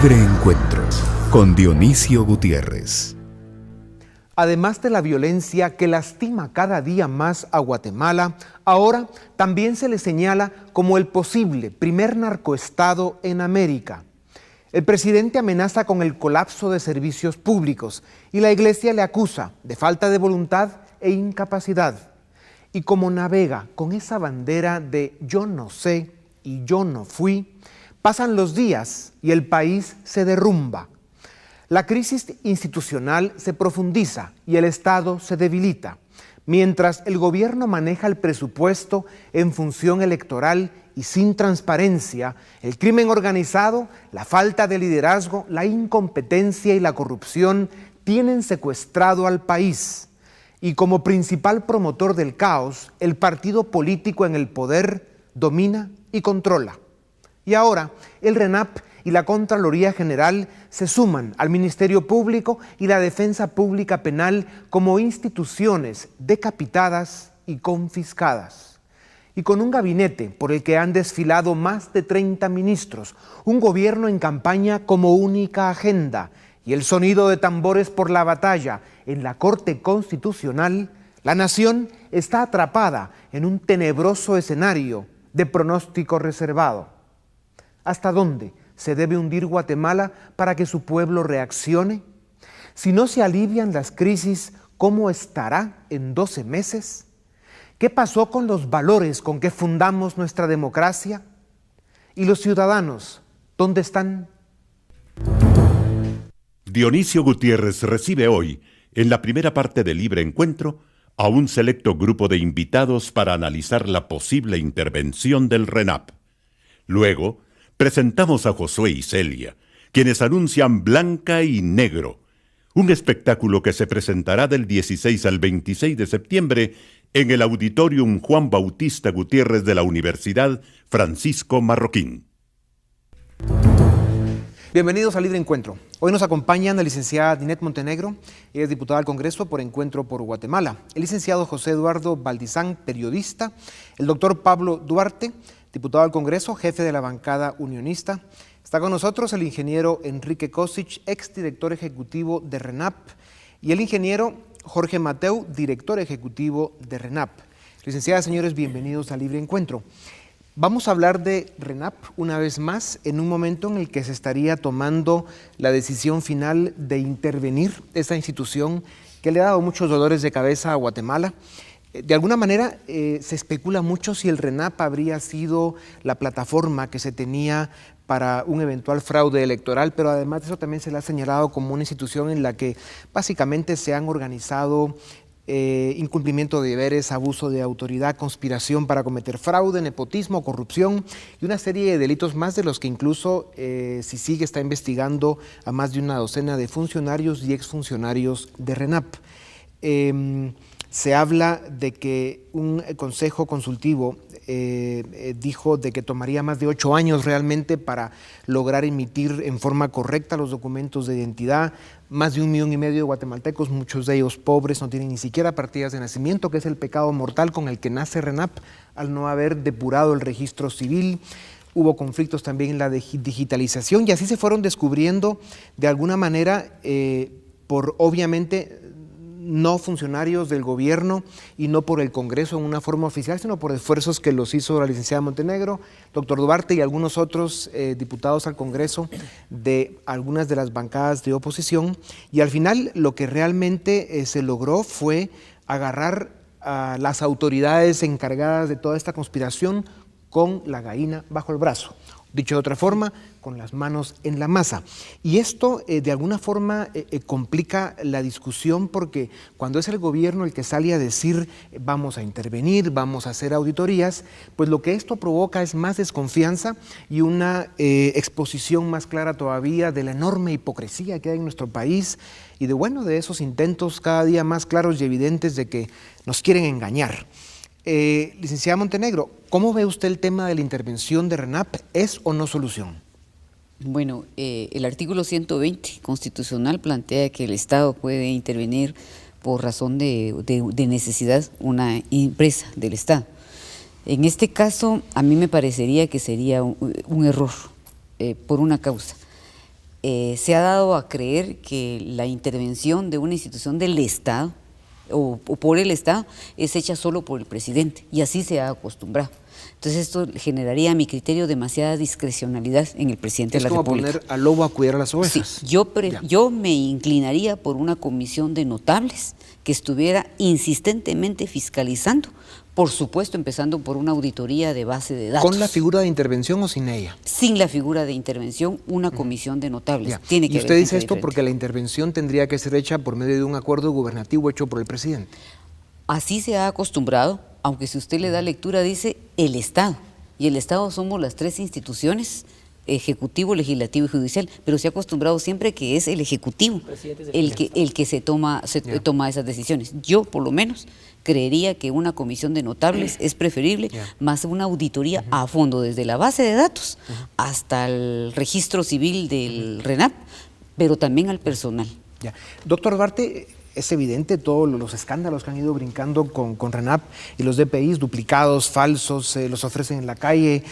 Libre Encuentro con Dionisio Gutiérrez. Además de la violencia que lastima cada día más a Guatemala, ahora también se le señala como el posible primer narcoestado en América. El presidente amenaza con el colapso de servicios públicos y la iglesia le acusa de falta de voluntad e incapacidad. Y como navega con esa bandera de yo no sé y yo no fui, pasan los días y el país se derrumba. La crisis institucional se profundiza y el Estado se debilita, mientras el gobierno maneja el presupuesto en función electoral y sin transparencia. El crimen organizado, la falta de liderazgo, la incompetencia y la corrupción tienen secuestrado al país. Y como principal promotor del caos, el partido político en el poder domina y controla. Y ahora el RENAP y la Contraloría General se suman al Ministerio Público y la Defensa Pública Penal como instituciones decapitadas y confiscadas. Y con un gabinete por el que han desfilado más de 30 ministros, un gobierno en campaña como única agenda y el sonido de tambores por la batalla en la Corte Constitucional, la nación está atrapada en un tenebroso escenario de pronóstico reservado. ¿Hasta dónde se debe hundir Guatemala para que su pueblo reaccione? Si no se alivian las crisis, ¿cómo estará en 12 meses? ¿Qué pasó con los valores con que fundamos nuestra democracia? ¿Y los ciudadanos, dónde están? Dionisio Gutiérrez recibe hoy, en la primera parte de Libre Encuentro, a un selecto grupo de invitados para analizar la posible intervención del RENAP. Luego, presentamos a Josué y Celia, quienes anuncian Blanca y Negro, un espectáculo que se presentará del 16 al 26 de septiembre en el Auditorium Juan Bautista Gutiérrez de la Universidad Francisco Marroquín. Bienvenidos a Libre Encuentro. Hoy nos acompañan la licenciada Ninette Montenegro, ella es diputada al Congreso por Encuentro por Guatemala, el licenciado José Eduardo Valdizán, periodista, el doctor Pablo Duarte, diputado al Congreso, jefe de la bancada unionista. Está con nosotros el ingeniero Enrique Kosic, exdirector ejecutivo de RENAP, y el ingeniero Jorge Mateu, director ejecutivo de RENAP. Licenciadas, señores, bienvenidos a Libre Encuentro. Vamos a hablar de RENAP una vez más en un momento en el que se estaría tomando la decisión final de intervenir esta institución que le ha dado muchos dolores de cabeza a Guatemala. De alguna manera se especula mucho si el RENAP habría sido la plataforma que se tenía para un eventual fraude electoral, pero además de eso también se le ha señalado como una institución en la que básicamente se han organizado incumplimiento de deberes, abuso de autoridad, conspiración para cometer fraude, nepotismo, corrupción y una serie de delitos más de los que incluso CICIG está investigando a más de una docena de funcionarios y exfuncionarios de RENAP. Se habla de que un consejo consultivo dijo de que tomaría más de 8 años realmente para lograr emitir en forma correcta los documentos de identidad. Más de 1,5 millones de guatemaltecos, muchos de ellos pobres, no tienen ni siquiera partidas de nacimiento, que es el pecado mortal con el que nace RENAP al no haber depurado el registro civil. Hubo conflictos también en la digitalización y así se fueron descubriendo de alguna manera por obviamente no funcionarios del gobierno y no por el Congreso en una forma oficial, sino por esfuerzos que los hizo la licenciada Montenegro, doctor Duarte y algunos otros diputados al Congreso de algunas de las bancadas de oposición. Y al final lo que realmente se logró fue agarrar a las autoridades encargadas de toda esta conspiración con la gallina bajo el brazo. Dicho de otra forma, con las manos en la masa. Y esto de alguna forma complica la discusión porque cuando es el gobierno el que sale a decir vamos a intervenir, vamos a hacer auditorías, pues lo que esto provoca es más desconfianza y una exposición más clara todavía de la enorme hipocresía que hay en nuestro país y de esos intentos cada día más claros y evidentes de que nos quieren engañar. Licenciada Montenegro, ¿cómo ve usted el tema de la intervención de RENAP? ¿Es o no solución? Bueno, el artículo 120 constitucional plantea que el Estado puede intervenir por razón de necesidad una empresa del Estado. En este caso, a mí me parecería que sería un error por una causa. se ha dado a creer que la intervención de una institución del Estado o por el Estado es hecha solo por el presidente, y así se ha acostumbrado. Entonces esto generaría, a mi criterio, demasiada discrecionalidad en el presidente de la República. Es como poner al lobo a cuidar a las ovejas. Sí, yo me inclinaría por una comisión de notables que estuviera insistentemente fiscalizando, por supuesto empezando por una auditoría de base de datos. ¿Con la figura de intervención o sin ella? Sin la figura de intervención, una comisión de notables. Ya. Tiene que y haber usted dice gente esto diferente. porque la intervención tendría que ser hecha por medio de un acuerdo gubernativo hecho por el presidente. Así se ha acostumbrado, aunque si usted le da lectura dice el Estado, y el Estado somos las tres instituciones, ejecutivo, legislativo y judicial, pero se ha acostumbrado siempre que es el ejecutivo el que se toma esas decisiones. Yo, por lo menos, creería que una comisión de notables es preferible, más una auditoría a fondo, desde la base de datos hasta el registro civil del RENAP, pero también al personal. Ya. Doctor Duarte, es evidente todos los escándalos que han ido brincando con RENAP y los DPIs duplicados, falsos, los ofrecen en la calle,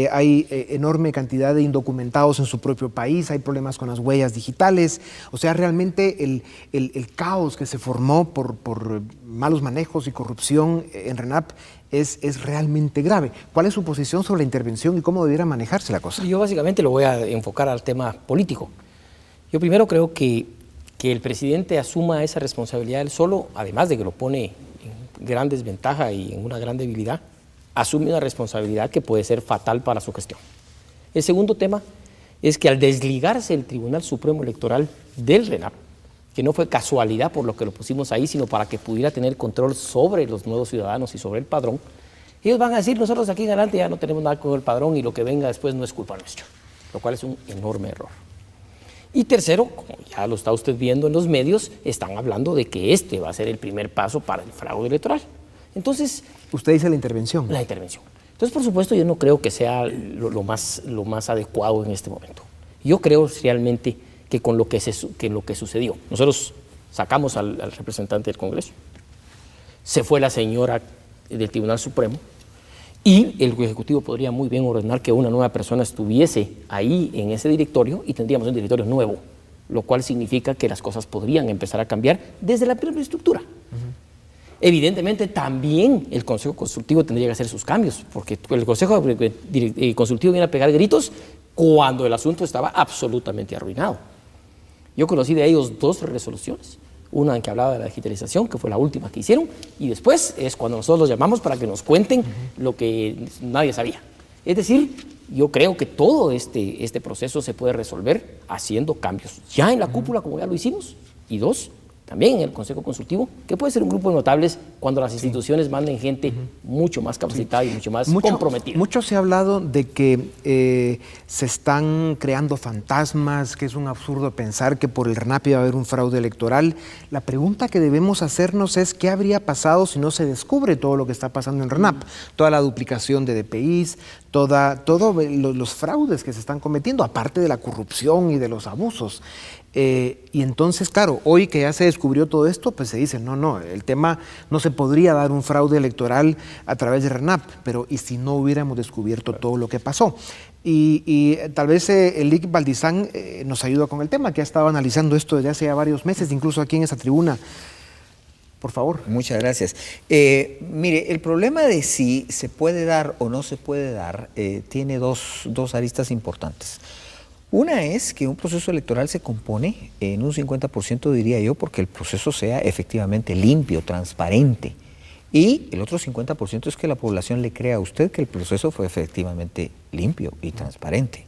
hay enorme cantidad de indocumentados en su propio país, hay problemas con las huellas digitales, o sea, realmente el caos que se formó por malos manejos y corrupción en RENAP es realmente grave. ¿Cuál es su posición sobre la intervención y cómo debiera manejarse la cosa? Yo básicamente lo voy a enfocar al tema político. Yo primero creo que el presidente asuma esa responsabilidad él solo, además de que lo pone en gran desventaja y en una gran debilidad, asume una responsabilidad que puede ser fatal para su gestión. El segundo tema es que al desligarse el Tribunal Supremo Electoral del RENAP, que no fue casualidad por lo que lo pusimos ahí, sino para que pudiera tener control sobre los nuevos ciudadanos y sobre el padrón, ellos van a decir, nosotros aquí en adelante ya no tenemos nada con el padrón y lo que venga después no es culpa nuestra, lo cual es un enorme error. Y tercero, como ya lo está usted viendo en los medios, están hablando de que este va a ser el primer paso para el fraude electoral. Entonces... Usted dice la intervención. La intervención. Entonces, por supuesto, yo no creo que sea lo más adecuado en este momento. Yo creo realmente que con lo que sucedió, nosotros sacamos al representante del Congreso, se fue la señora del Tribunal Supremo, y el Ejecutivo podría muy bien ordenar que una nueva persona estuviese ahí en ese directorio y tendríamos un directorio nuevo, lo cual significa que las cosas podrían empezar a cambiar desde la primera estructura. Evidentemente también el Consejo Consultivo tendría que hacer sus cambios, porque el Consejo Consultivo viene a pegar gritos cuando el asunto estaba absolutamente arruinado. Yo conocí de ellos 2 resoluciones. Una en que hablaba de la digitalización, que fue la última que hicieron, y después es cuando nosotros los llamamos para que nos cuenten lo que nadie sabía. Es decir, yo creo que todo este proceso se puede resolver haciendo cambios, ya en la cúpula, como ya lo hicimos, y 2, también en el Consejo Consultivo, que puede ser un grupo de notables cuando las instituciones manden gente mucho más capacitada y mucho más comprometida. Mucho se ha hablado de que se están creando fantasmas, que es un absurdo pensar que por el RENAP iba a haber un fraude electoral. La pregunta que debemos hacernos es ¿qué habría pasado si no se descubre todo lo que está pasando en RENAP? Toda la duplicación de DPIs, todos los fraudes que se están cometiendo, aparte de la corrupción y de los abusos. Y entonces, claro, hoy que ya se descubrió todo esto, pues se dice, no, el tema no se podría dar un fraude electoral a través de RENAP, pero ¿y si no hubiéramos descubierto todo lo que pasó? Y tal vez Elik Valdizán nos ayuda con el tema, que ha estado analizando esto desde hace ya varios meses, incluso aquí en esa tribuna. Por favor. Muchas gracias. Mire, el problema de si se puede dar o no se puede dar tiene dos aristas importantes. Una es que un proceso electoral se compone en un 50%, diría yo, porque el proceso sea efectivamente limpio, transparente. Y el otro 50% es que la población le crea a usted que el proceso fue efectivamente limpio y transparente.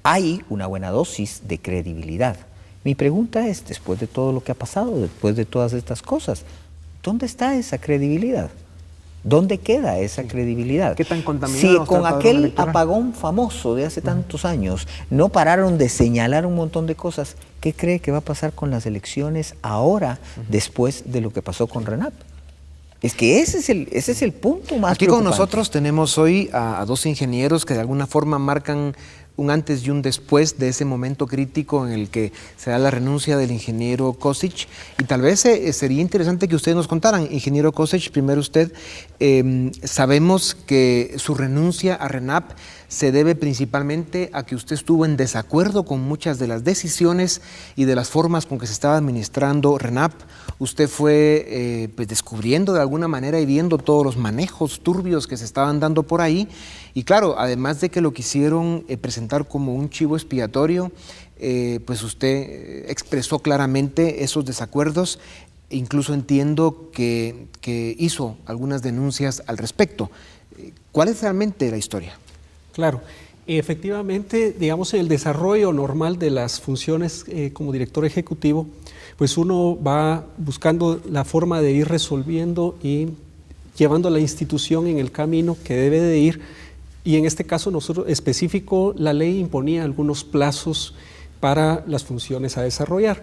Hay una buena dosis de credibilidad. Mi pregunta es, después de todo lo que ha pasado, después de todas estas cosas, ¿dónde está esa credibilidad? ¿Dónde queda esa credibilidad? ¿Qué tan contaminado Si con aquel apagón famoso de hace tantos años no pararon de señalar un montón de cosas, ¿qué cree que va a pasar con las elecciones ahora, después de lo que pasó con RENAP? Es que ese es el punto más Aquí preocupante. con nosotros tenemos hoy a 2 ingenieros que de alguna forma marcan un antes y un después de ese momento crítico en el que se da la renuncia del ingeniero Košić, y tal vez sería interesante que ustedes nos contaran. Ingeniero Košić, primero usted, sabemos que su renuncia a RENAP se debe principalmente a que usted estuvo en desacuerdo con muchas de las decisiones y de las formas con que se estaba administrando RENAP. Usted fue pues descubriendo de alguna manera y viendo todos los manejos turbios que se estaban dando por ahí. Y claro, además de que lo quisieron presentar como un chivo expiatorio, pues usted expresó claramente esos desacuerdos. Incluso entiendo que hizo algunas denuncias al respecto. ¿Cuál es realmente la historia? Claro, efectivamente, digamos, en el desarrollo normal de las funciones como director ejecutivo, pues uno va buscando la forma de ir resolviendo y llevando a la institución en el camino que debe de ir, y en este caso nosotros específico, la ley imponía algunos plazos para las funciones a desarrollar.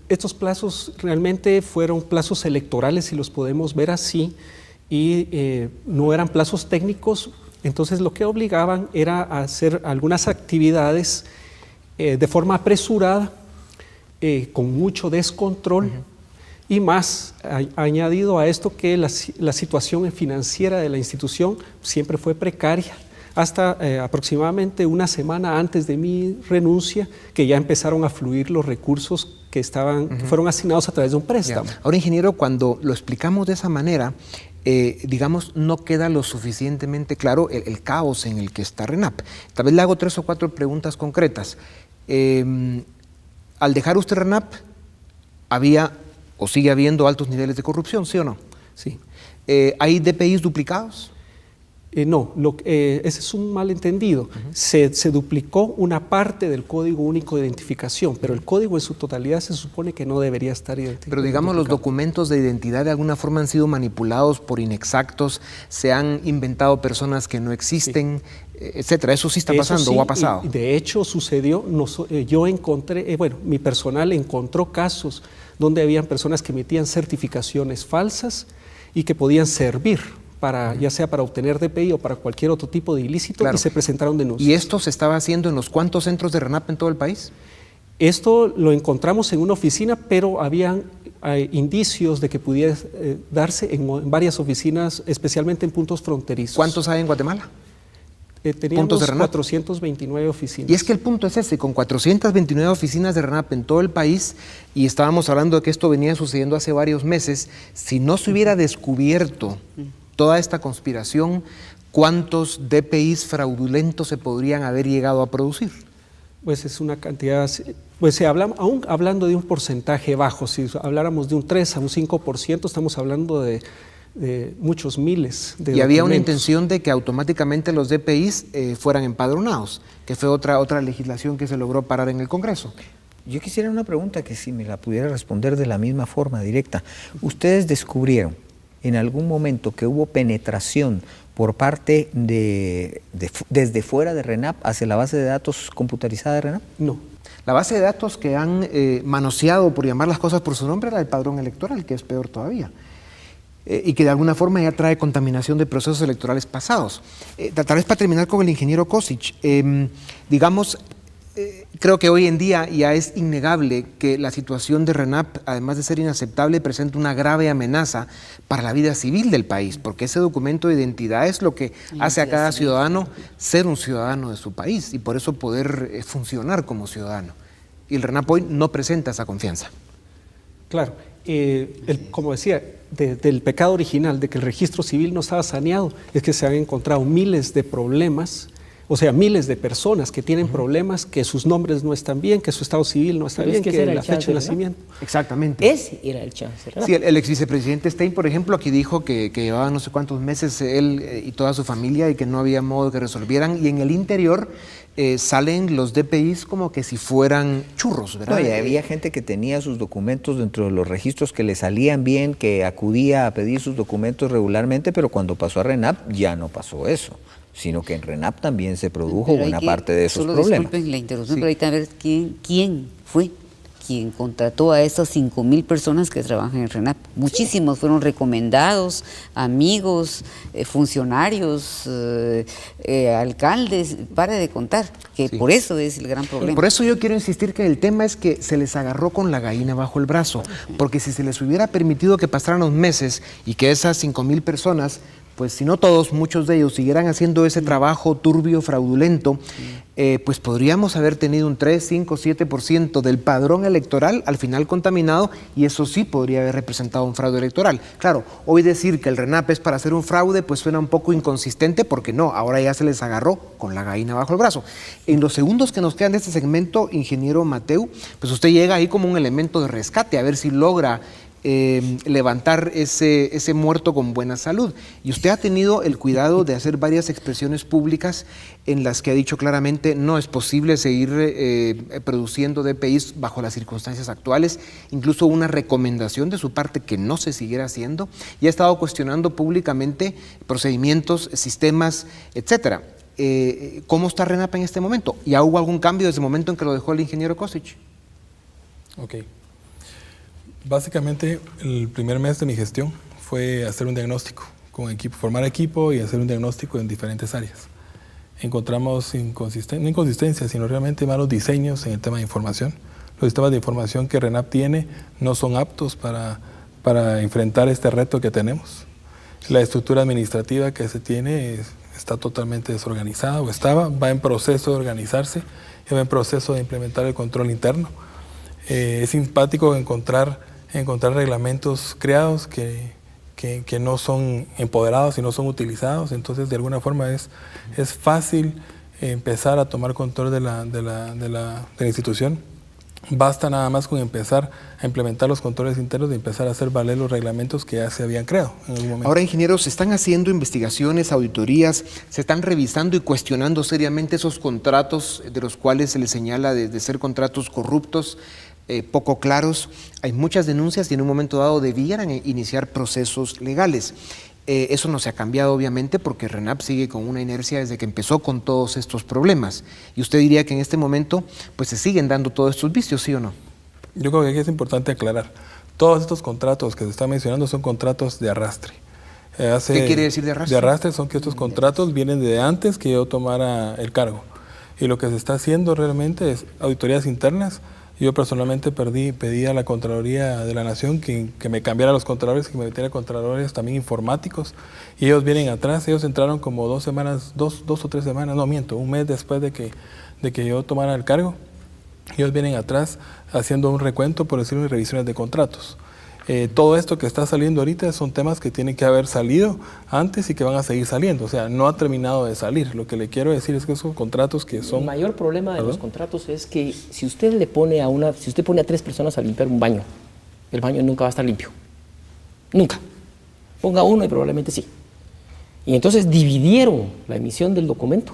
Estos plazos realmente fueron plazos electorales, si los podemos ver así, y no eran plazos técnicos. Entonces lo que obligaban era a hacer algunas actividades de forma apresurada, con mucho descontrol, y más añadido a esto que la situación financiera de la institución siempre fue precaria, hasta aproximadamente una semana antes de mi renuncia, que ya empezaron a fluir los recursos que fueron asignados a través de un préstamo. Ya. Ahora, ingeniero, cuando lo explicamos de esa manera, digamos, no queda lo suficientemente claro el caos en el que está RENAP. Tal vez le hago 3 o 4 preguntas concretas. Al dejar usted RENAP, ¿había o sigue habiendo altos niveles de corrupción, sí o no? Sí. ¿Hay DPIs duplicados? No, ese es un malentendido. Se duplicó una parte del Código Único de Identificación, pero el código en su totalidad se supone que no debería estar identificado. Pero digamos, los documentos de identidad de alguna forma han sido manipulados por inexactos, se han inventado personas que no existen, etcétera. ¿Eso sí está pasando o ha pasado? De hecho, sucedió. Yo encontré, mi personal encontró casos donde habían personas que emitían certificaciones falsas y que podían servir ya sea para obtener DPI o para cualquier otro tipo de ilícito, claro, y se presentaron denuncias. ¿Y esto se estaba haciendo en los cuantos centros de RENAP en todo el país? Esto lo encontramos en una oficina, pero habían indicios de que pudiera darse en varias oficinas, especialmente en puntos fronterizos. ¿Cuántos hay en Guatemala? Teníamos 429 oficinas. Y es que el punto es ese, con 429 oficinas de RENAP en todo el país, y estábamos hablando de que esto venía sucediendo hace varios meses, si no se hubiera descubierto toda esta conspiración, ¿cuántos DPIs fraudulentos se podrían haber llegado a producir? Pues es una cantidad, pues aún hablando de un porcentaje bajo, si habláramos de un 3 a un 5%, estamos hablando de muchos miles de documentos. Había una intención de que automáticamente los DPIs fueran empadronados, que fue otra legislación que se logró parar en el Congreso. Yo quisiera una pregunta que si me la pudiera responder de la misma forma, directa. ¿Ustedes descubrieron en algún momento que hubo penetración por parte desde fuera de RENAP hacia la base de datos computarizada de RENAP? No. La base de datos que han manoseado, por llamar las cosas por su nombre, era el padrón electoral, que es peor todavía. Y que de alguna forma ya trae contaminación de procesos electorales pasados. Tal vez para terminar con el ingeniero Košić, digamos, creo que hoy en día ya es innegable que la situación de RENAP, además de ser inaceptable, presenta una grave amenaza para la vida civil del país, porque ese documento de identidad es lo que hace a cada ciudadano ser un ciudadano de su país y por eso poder funcionar como ciudadano. Y el RENAP hoy no presenta esa confianza. Claro, como decía, del pecado original de que el registro civil no estaba saneado, es que se han encontrado miles de problemas. O sea, miles de personas que tienen problemas, que sus nombres no están bien, que su estado civil no está bien, que la fecha de nacimiento. Exactamente. Ese era el chance. Sí, el ex vicepresidente Stein, por ejemplo, aquí dijo que llevaba no sé cuántos meses él y toda su familia y que no había modo que resolvieran. Y en el interior salen los DPIs como que si fueran churros, ¿verdad? No, y había gente que tenía sus documentos dentro de los registros que le salían bien, que acudía a pedir sus documentos regularmente, pero cuando pasó a RENAP ya no pasó eso, sino que en RENAP también se produjo buena parte de esos problemas. Disculpen la interrupción, pero hay que ver quién fue, quien contrató a esas 5,000 personas que trabajan en el RENAP. Muchísimos fueron recomendados, amigos, funcionarios, alcaldes, pare de contar, que por eso es el gran problema. Por eso yo quiero insistir que el tema es que se les agarró con la gallina bajo el brazo, porque si se les hubiera permitido que pasaran los meses y que esas 5,000 personas, pues si no todos, muchos de ellos siguieran haciendo ese trabajo turbio, fraudulento, pues podríamos haber tenido un 3, 5, 7% del padrón electoral al final contaminado, y eso sí podría haber representado un fraude electoral. Claro, hoy decir que el RENAP es para hacer un fraude pues suena un poco inconsistente, porque no, ahora ya se les agarró con la gallina bajo el brazo. En los segundos que nos quedan de este segmento, ingeniero Mateu, pues usted llega ahí como un elemento de rescate, a ver si logra levantar ese muerto con buena salud. Y usted ha tenido el cuidado de hacer varias expresiones públicas en las que ha dicho claramente no es posible seguir produciendo DPIs bajo las circunstancias actuales, incluso una recomendación de su parte que no se siguiera haciendo, y ha estado cuestionando públicamente procedimientos, sistemas, etcétera. ¿Cómo está RENAP en este momento? ¿Ya hubo algún cambio desde el momento en que lo dejó el ingeniero Kosic? Ok. Básicamente, el primer mes de mi gestión fue hacer un diagnóstico con equipo, formar equipo y hacer un diagnóstico en diferentes áreas. Encontramos no inconsistencias, sino realmente malos diseños en el tema de información. Los sistemas de información que RENAP tiene no son aptos para enfrentar este reto que tenemos. La estructura administrativa que se tiene está totalmente desorganizada, va en proceso de organizarse, y va en proceso de implementar el control interno. Es simpático encontrar reglamentos creados que no son empoderados y no son utilizados, entonces de alguna forma es fácil empezar a tomar control de la institución. Basta nada más con empezar a implementar los controles internos, de empezar a hacer valer los reglamentos que ya se habían creado en algún momento. Ahora, ingenieros, se están haciendo investigaciones, auditorías, se están revisando y cuestionando seriamente esos contratos de los cuales se les señala de ser contratos corruptos, poco claros. Hay muchas denuncias y en un momento dado debieran iniciar procesos legales. Eso no se ha cambiado, obviamente, porque RENAP sigue con una inercia desde que empezó con todos estos problemas. Y usted diría que en este momento pues se siguen dando todos estos vicios, ¿sí o no? Yo creo que aquí es importante aclarar. Todos estos contratos que se están mencionando son contratos de arrastre. ¿Qué quiere decir de arrastre? De arrastre son que estos contratos vienen de antes que yo tomara el cargo. Y lo que se está haciendo realmente es auditorías internas. Yo personalmente pedí a la Contraloría de la Nación que me cambiara los contralores, que me metiera contralores también informáticos, y ellos vienen atrás. Ellos entraron como 2 o 3 semanas, no miento, un mes después de que yo tomara el cargo. Ellos vienen atrás haciendo un recuento, por decirlo, de revisiones de contratos. Todo esto que está saliendo ahorita son temas que tienen que haber salido antes y que van a seguir saliendo. O sea, no ha terminado de salir. Lo que le quiero decir es que son contratos que son... El mayor problema de los contratos es que si usted pone a 3 personas a limpiar un baño, el baño nunca va a estar limpio. Nunca. Ponga uno y probablemente sí. Y entonces dividieron la emisión del documento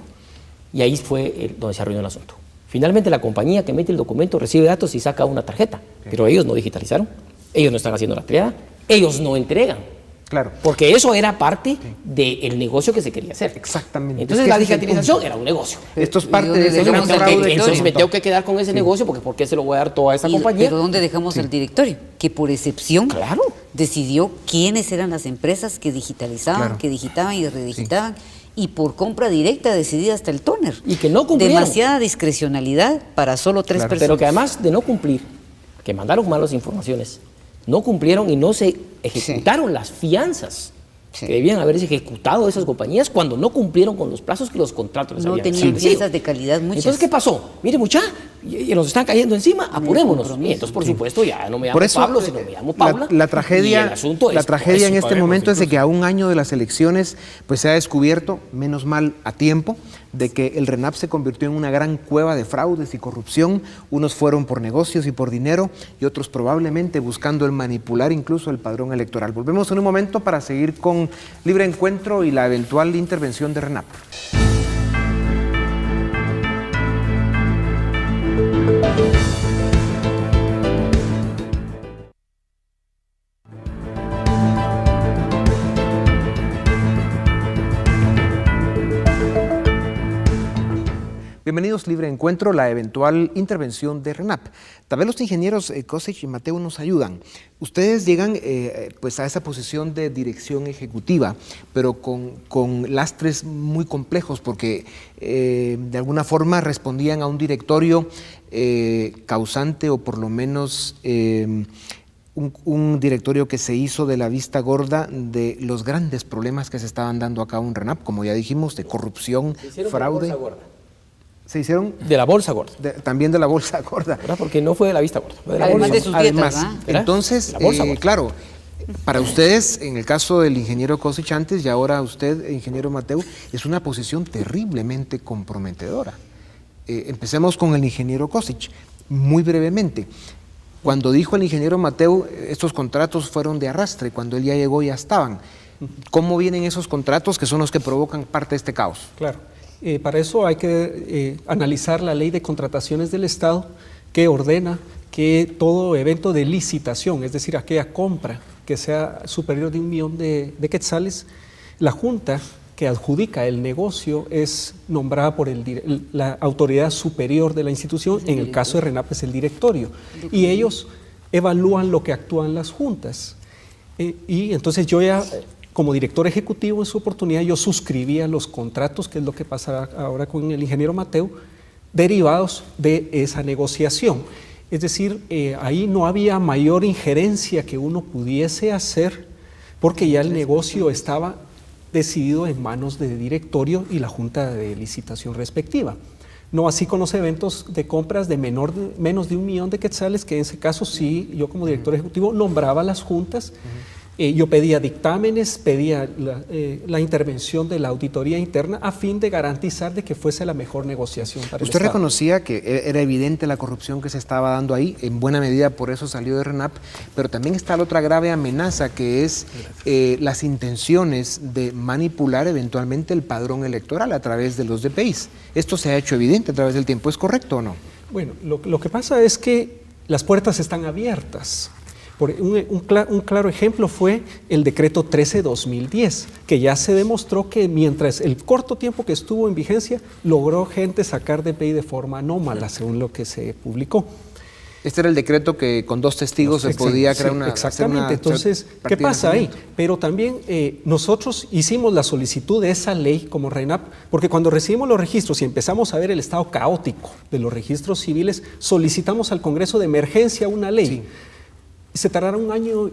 y ahí fue donde se arruinó el asunto. Finalmente la compañía que emite el documento recibe datos y saca una tarjeta, pero ellos no digitalizaron. Ellos no están haciendo la triada, ellos no entregan. Claro. Porque eso era parte del negocio que se quería hacer. Exactamente. Entonces la digitalización era un negocio. Esto es parte de ese Entonces gran fraude. entonces me tengo que quedar con ese negocio, porque ¿por qué se lo voy a dar toda esa compañía? Pero ¿dónde dejamos al directorio? Que por excepción decidió quiénes eran las empresas que digitalizaban, que digitaban y redigitaban. Y por compra directa decidida hasta el tóner. Y que no cumplieron. Demasiada discrecionalidad para solo 3 personas. Pero que además de no cumplir, que mandaron malas informaciones, no cumplieron y no se ejecutaron las fianzas que debían haberse ejecutado esas compañías cuando no cumplieron con los plazos que los contratos les habían tenían piezas de calidad muchas. Entonces, ¿qué pasó? Mire, y nos están cayendo encima, apurémonos. Y entonces, por supuesto, ya no me llamo Pablo, sino me llamo Paula. La tragedia en este momento es de que a un año de las elecciones pues se ha descubierto, menos mal a tiempo, de que el RENAP se convirtió en una gran cueva de fraudes y corrupción. Unos fueron por negocios y por dinero, y otros probablemente buscando el manipular incluso el padrón electoral. Volvemos en un momento para seguir con Libre Encuentro y la eventual intervención de RENAP. Bienvenidos, Libre Encuentro, la eventual intervención de RENAP. Tal vez los ingenieros Kosic y Mateu nos ayudan. Ustedes llegan pues a esa posición de dirección ejecutiva, pero con lastres muy complejos, porque de alguna forma respondían a un directorio causante, o por lo menos un directorio que se hizo de la vista gorda de los grandes problemas que se estaban dando acá en RENAP, como ya dijimos, de corrupción, fraude. ¿Se hicieron? De la bolsa gorda. También de la bolsa gorda. ¿Verdad? Porque no fue de la vista gorda. Fue de la Además bolsa de gorda. sus dietas, Además, ¿verdad? entonces, claro, para ustedes, en el caso del ingeniero Kosic antes y ahora usted, ingeniero Mateu, es una posición terriblemente comprometedora. Empecemos con el ingeniero Kosic, muy brevemente. Cuando dijo el ingeniero Mateu, estos contratos fueron de arrastre, cuando él ya llegó ya estaban. ¿Cómo vienen esos contratos que son los que provocan parte de este caos? Claro. Para eso hay que analizar la ley de contrataciones del Estado, que ordena que todo evento de licitación, es decir, aquella compra que sea superior de 1 millón de quetzales, la Junta que adjudica el negocio es nombrada por la autoridad superior de la institución. En el caso de RENAP es el directorio, y ellos evalúan lo que actúan las juntas. Y entonces yo ya, como director ejecutivo, en su oportunidad yo suscribía los contratos, que es lo que pasa ahora con el ingeniero Mateu, derivados de esa negociación. Es decir, ahí no había mayor injerencia que uno pudiese hacer, porque ya el negocio estaba decidido en manos del directorio y la junta de licitación respectiva. No así con los eventos de compras de menos de 1 millón de quetzales, que en ese caso sí, yo como director ejecutivo nombraba las juntas. Yo pedía dictámenes, pedía la intervención de la auditoría interna a fin de garantizar de que fuese la mejor negociación para el Usted Estado. reconocía que era evidente la corrupción que se estaba dando ahí, en buena medida por eso salió de RENAP, pero también está la otra grave amenaza, que es las intenciones de manipular eventualmente el padrón electoral a través de los DPIs. Esto se ha hecho evidente a través del tiempo, ¿es correcto o no? Bueno, lo que pasa es que las puertas están abiertas. Un claro ejemplo fue el decreto 13-2010, que ya se demostró que mientras el corto tiempo que estuvo en vigencia, logró gente sacar DPI de forma anómala, según lo que se publicó. Este era el decreto que con 2 testigos se podía crear una... Exactamente. Entonces, ¿qué pasa ahí? Pero también nosotros hicimos la solicitud de esa ley como RENAP, porque cuando recibimos los registros y empezamos a ver el estado caótico de los registros civiles, solicitamos al Congreso de emergencia una ley. Sí. Se tardará un año,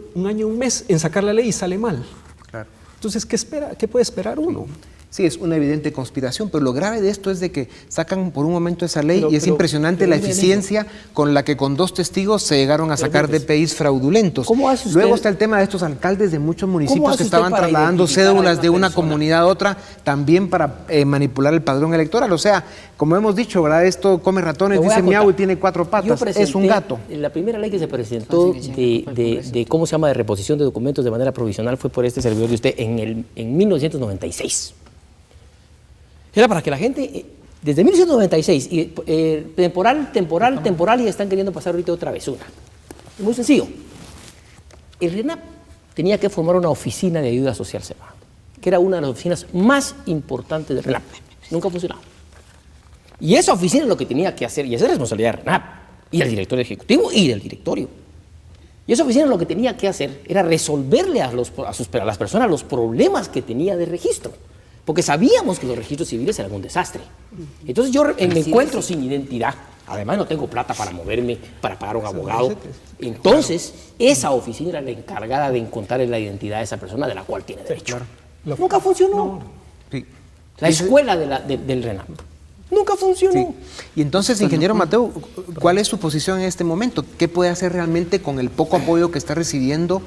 un mes en sacar la ley y sale mal. Claro. Entonces, ¿qué espera? ¿Qué puede esperar uno? Sí, es una evidente conspiración, pero lo grave de esto es de que sacan por un momento esa ley y es impresionante la eficiencia con la que con 2 testigos se llegaron a sacar DPIs fraudulentos. Luego está el tema de estos alcaldes de muchos municipios que estaban trasladando cédulas de una comunidad a otra también para manipular el padrón electoral. O sea, como hemos dicho, ¿verdad? Esto come ratones, dice miau y tiene 4 patas, es un gato. La primera ley que se presentó de ¿cómo se llama?, de reposición de documentos de manera provisional fue por este servidor de usted en 1996. Era para que la gente, desde 1996, temporal, y están queriendo pasar ahorita otra vez una. Muy sencillo. El RENAP tenía que formar una oficina de ayuda social cerrada, que era una de las oficinas más importantes del RENAP. Nunca ha funcionado. Y esa oficina es lo que tenía que hacer, y esa es responsabilidad del RENAP, y del director ejecutivo y del directorio. Y esa oficina lo que tenía que hacer era resolverle a las personas los problemas que tenía de registro. Porque sabíamos que los registros civiles eran un desastre. Entonces yo me encuentro sin identidad, además no tengo plata para moverme, para pagar a un abogado. Entonces esa oficina era la encargada de encontrar la identidad de esa persona de la cual tiene derecho. Nunca funcionó. La escuela del RENAP. Nunca funcionó. Sí. Y entonces, ingeniero Mateu, ¿cuál es su posición en este momento? ¿Qué puede hacer realmente con el poco apoyo que está recibiendo?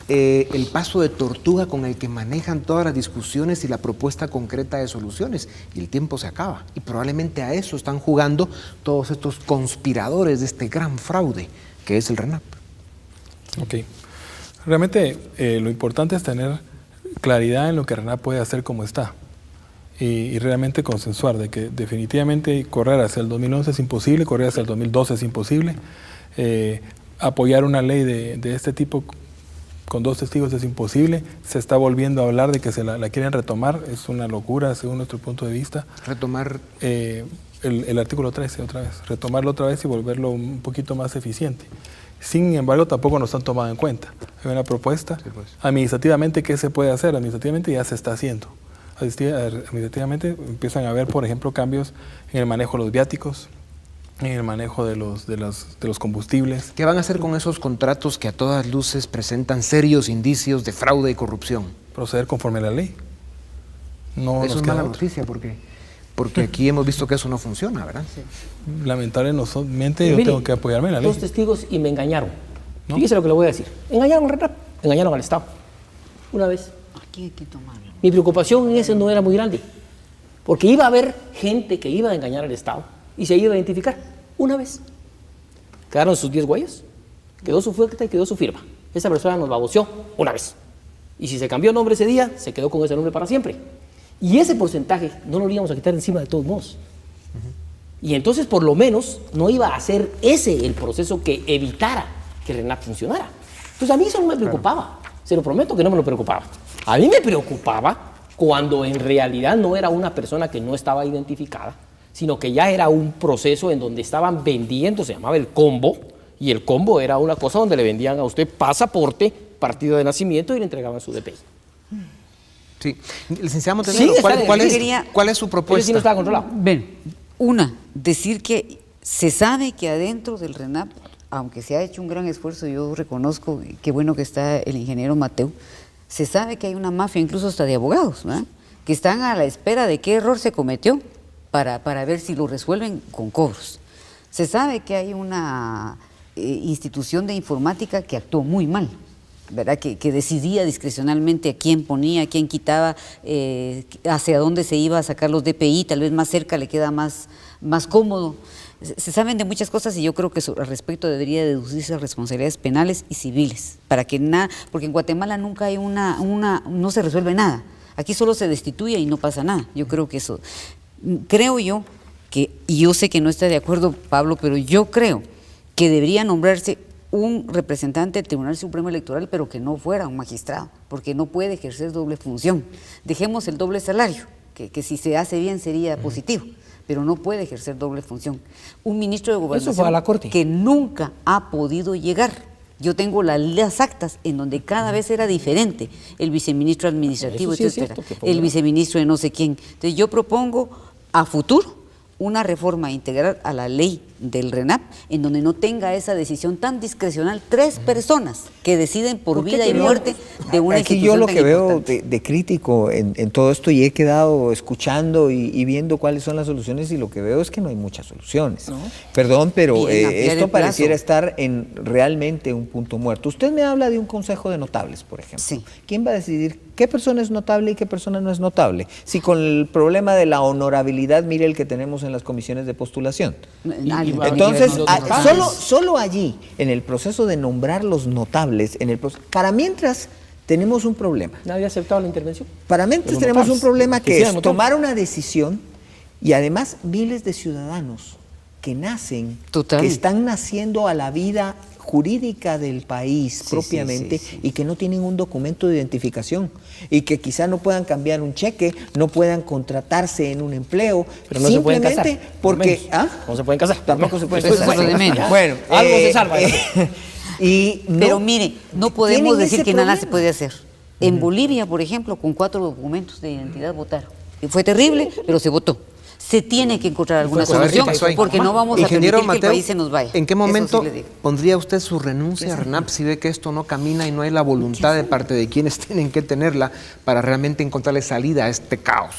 El paso de tortuga con el que manejan todas las discusiones y la propuesta concreta de soluciones, y el tiempo se acaba, y probablemente a eso están jugando todos estos conspiradores de este gran fraude que es el RENAP. Ok, realmente lo importante es tener claridad en lo que RENAP puede hacer como está, y realmente consensuar de que definitivamente correr hacia el 2011 es imposible, correr hacia el 2012 es imposible, apoyar una ley de este tipo con 2 testigos es imposible. Se está volviendo a hablar de que se la quieren retomar. Es una locura según nuestro punto de vista. Retomar. el artículo 13 otra vez, retomarlo otra vez y volverlo un poquito más eficiente. Sin embargo, tampoco nos han tomado en cuenta. Hay una propuesta. Sí, pues. Administrativamente, ¿qué se puede hacer? Administrativamente ya se está haciendo. Administrativamente empiezan a haber, por ejemplo, cambios en el manejo de los viáticos, en el manejo de los combustibles. ¿Qué van a hacer con esos contratos que a todas luces presentan serios indicios de fraude y corrupción? Proceder conforme a la ley. No eso es mala noticia porque aquí hemos visto que eso no funciona, ¿verdad? Sí. Lamentablemente yo tengo que apoyarme en la ley. Dos testigos y me engañaron. ¿No? Fíjese lo que le voy a decir. Engañaron al RENAP, engañaron al Estado. Una vez. Aquí hay que tomarlo. Mi preocupación en ese no era muy grande, porque iba a haber gente que iba a engañar al Estado y se iba a identificar una vez. Quedaron sus 10 huellas, quedó su fuerte y quedó su firma. Esa persona nos baboseó una vez. Y si se cambió nombre ese día, se quedó con ese nombre para siempre. Y ese porcentaje no lo íbamos a quitar encima de todos modos. Y entonces, por lo menos, no iba a ser ese el proceso que evitara que RENAP funcionara. Entonces, a mí eso no me preocupaba. Se lo prometo que no me lo preocupaba. A mí me preocupaba cuando en realidad no era una persona que no estaba identificada, sino que ya era un proceso en donde estaban vendiendo, se llamaba el combo, y el combo era una cosa donde le vendían a usted pasaporte, partido de nacimiento y le entregaban su DPI. Sí. Licenciado Montenegro, ¿cuál es su propuesta? Sí no estaba controlado. Ven, decir que se sabe que adentro del RENAP, aunque se ha hecho un gran esfuerzo, yo reconozco, qué bueno que está el ingeniero Mateu, se sabe que hay una mafia, incluso hasta de abogados, ¿verdad?, que están a la espera de qué error se cometió para ver si lo resuelven con cobros. Se sabe que hay una institución de informática que actuó muy mal, ¿verdad?, que decidía discrecionalmente a quién ponía, a quién quitaba, hacia dónde se iba a sacar los DPI, tal vez más cerca le queda más cómodo. Se saben de muchas cosas y yo creo que al respecto debería deducirse responsabilidades penales y civiles, para que porque en Guatemala nunca hay no se resuelve nada. Aquí solo se destituye y no pasa nada. Yo creo que eso, y yo sé que no está de acuerdo Pablo, pero yo creo que debería nombrarse un representante del Tribunal Supremo Electoral, pero que no fuera un magistrado, porque no puede ejercer doble función. Dejemos el doble salario, que si se hace bien sería positivo, pero no puede ejercer doble función. Un ministro de Gobernación fue a la Corte, que nunca ha podido llegar. Yo tengo las actas en donde cada vez era diferente el viceministro administrativo, sí etcétera, el viceministro de no sé quién. Entonces yo propongo a futuro una reforma integral a la ley del RENAP, en donde no tenga esa decisión tan discrecional 3 personas que deciden por vida y muerte de una aquí institución yo lo tan que veo importante. de crítico en todo esto, y he quedado escuchando y viendo cuáles son las soluciones, y lo que veo es que no hay muchas soluciones. ¿No? Perdón, pero esto pareciera estar en realmente un punto muerto. Usted me habla de un consejo de notables, por ejemplo. Sí. ¿Quién va a decidir qué persona es notable y qué persona no es notable? Si con el problema de la honorabilidad, mire el que tenemos en las comisiones de postulación. Entonces, solo allí, en el proceso de nombrar los notables, para mientras tenemos un problema. Nadie ha aceptado la intervención. Para mientras tenemos un problema que es tomar una decisión, y además miles de ciudadanos que nacen, que están naciendo a la vida jurídica del país propiamente, y que no tienen un documento de identificación, y que quizá no puedan cambiar un cheque, no puedan contratarse en un empleo, pero no simplemente se pueden casar, porque no se pueden casar, tampoco se pueden casar. Bueno, algo se salva. Pero mire, no podemos decir que nada se puede hacer. En Bolivia, por ejemplo, con 4 documentos de identidad votaron. Fue terrible, pero se votó. Se tiene que encontrar alguna solución, porque no vamos a permitir que el país se nos vaya. ¿En qué momento pondría usted su renuncia a RENAP si ve que esto no camina y no hay la voluntad de parte de quienes tienen que tenerla para realmente encontrarle salida a este caos?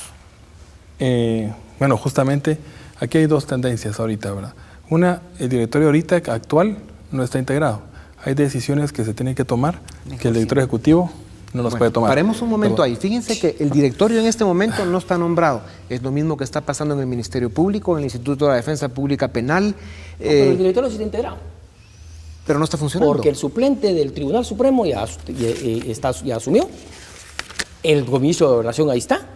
Bueno, justamente aquí hay 2 tendencias ahorita, ¿verdad? Una, el directorio ahorita actual no está integrado. Hay decisiones que se tienen que tomar que el directorio ejecutivo no los puede tomar. Paremos un momento ahí. Fíjense que el directorio en este momento no está nombrado. Es lo mismo que está pasando en el Ministerio Público, en el Instituto de la Defensa Pública Penal. Pero el directorio sí está integrado. Pero no está funcionando. Porque el suplente del Tribunal Supremo ya asumió. El ministro de Gobernación ahí está.